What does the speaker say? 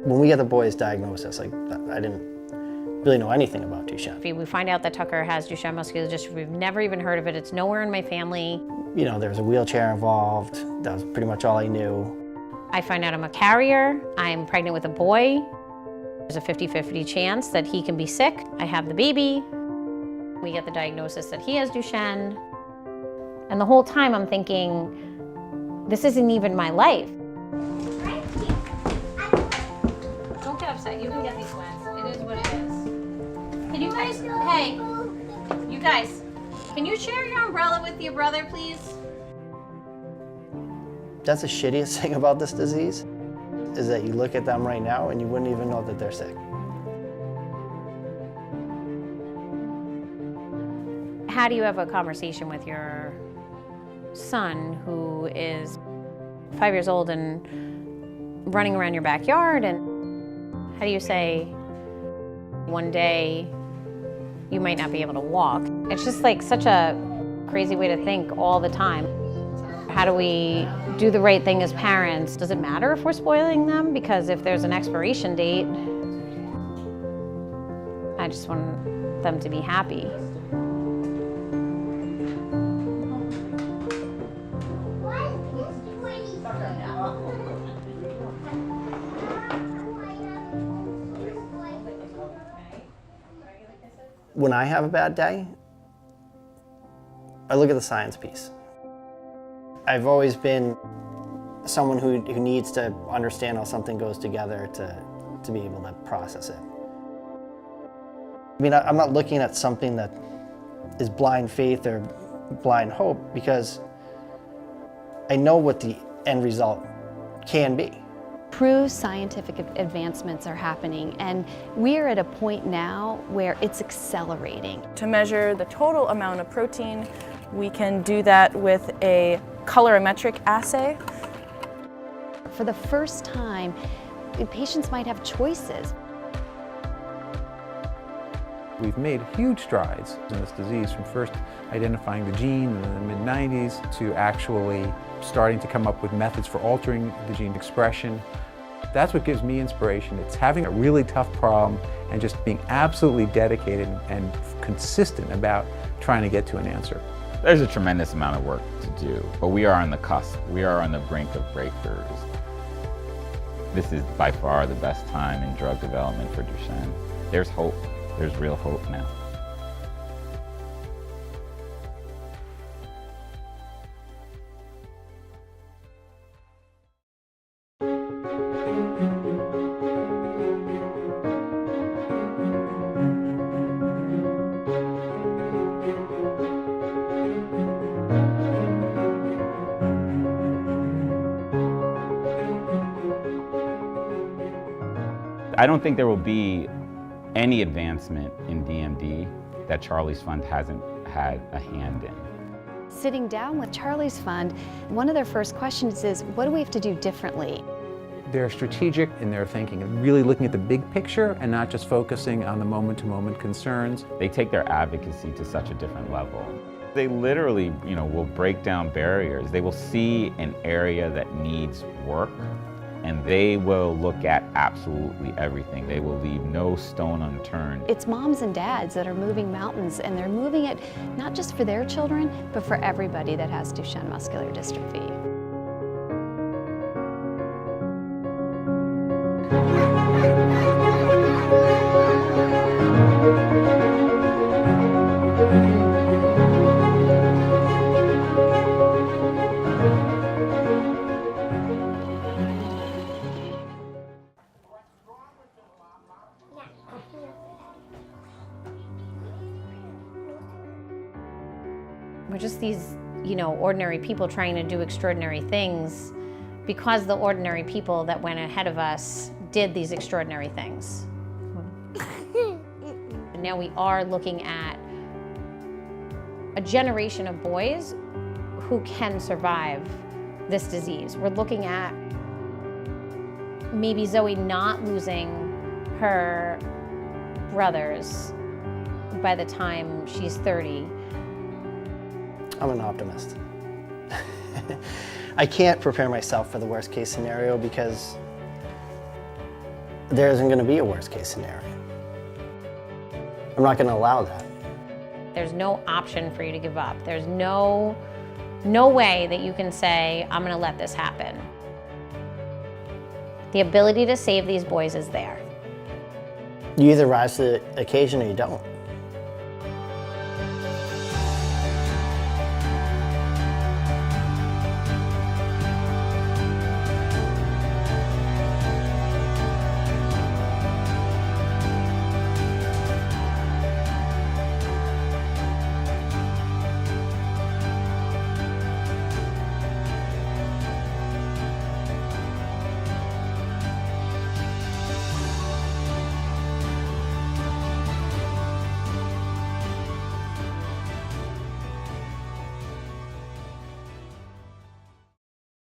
When we got the boy's diagnosis, like, I didn't really know anything about Duchenne. We find out that Tucker has Duchenne muscular dystrophy. We've never even heard of it. It's nowhere in my family. You know, there was a wheelchair involved. That was pretty much all I knew. I find out I'm a carrier. I'm pregnant with a boy. There's a 50-50 chance that he can be sick. I have the baby. We get the diagnosis that he has Duchenne. And the whole time I'm thinking, this isn't even my life. Don't get upset. You can get these ones. It is what it is. Can you guys, hey, you guys, can you share your umbrella with your brother, please? That's the shittiest thing about this disease, is that you look at them right now and you wouldn't even know that they're sick. How do you have a conversation with your son who is 5 years old and running around your backyard, and how do you say one day you might not be able to walk? It's just like such a crazy way to think all the time. How do we do the right thing as parents? Does it matter if we're spoiling them? Because if there's an expiration date, I just want them to be happy. When I have a bad day, I look at the science piece. I've always been someone who needs to understand how something goes together to be able to process it. I mean, I'm not looking at something that is blind faith or blind hope, because I know what the end result can be. True scientific advancements are happening, and we're at a point now where it's accelerating. To measure the total amount of protein, we can do that with a colorimetric assay. For the first time, patients might have choices. We've made huge strides in this disease, from first identifying the gene in the mid-90s to actually starting to come up with methods for altering the gene expression. That's what gives me inspiration. It's having a really tough problem and just being absolutely dedicated and consistent about trying to get to an answer. There's a tremendous amount of work to do, but we are on the cusp. We are on the brink of breakthroughs. This is by far the best time in drug development for Duchenne. There's hope. There's real hope now. I don't think there will be any advancement in DMD that Charley's Fund hasn't had a hand in. Sitting down with Charley's Fund, one of their first questions is, what do we have to do differently? They're strategic in their thinking and really looking at the big picture and not just focusing on the moment-to-moment concerns. They take their advocacy to such a different level. They literally, will break down barriers. They will see an area that needs work, and they will look at absolutely everything. They will leave no stone unturned. It's moms and dads that are moving mountains, and they're moving it not just for their children, but for everybody that has Duchenne muscular dystrophy. We're just these, ordinary people trying to do extraordinary things because the ordinary people that went ahead of us did these extraordinary things. And now we are looking at a generation of boys who can survive this disease. We're looking at maybe Zoe not losing her brothers by the time she's 30. I'm an optimist. I can't prepare myself for the worst case scenario, because there isn't going to be a worst case scenario. I'm not going to allow that. There's no option for you to give up. There's no way that you can say, I'm going to let this happen. The ability to save these boys is there. You either rise to the occasion or you don't.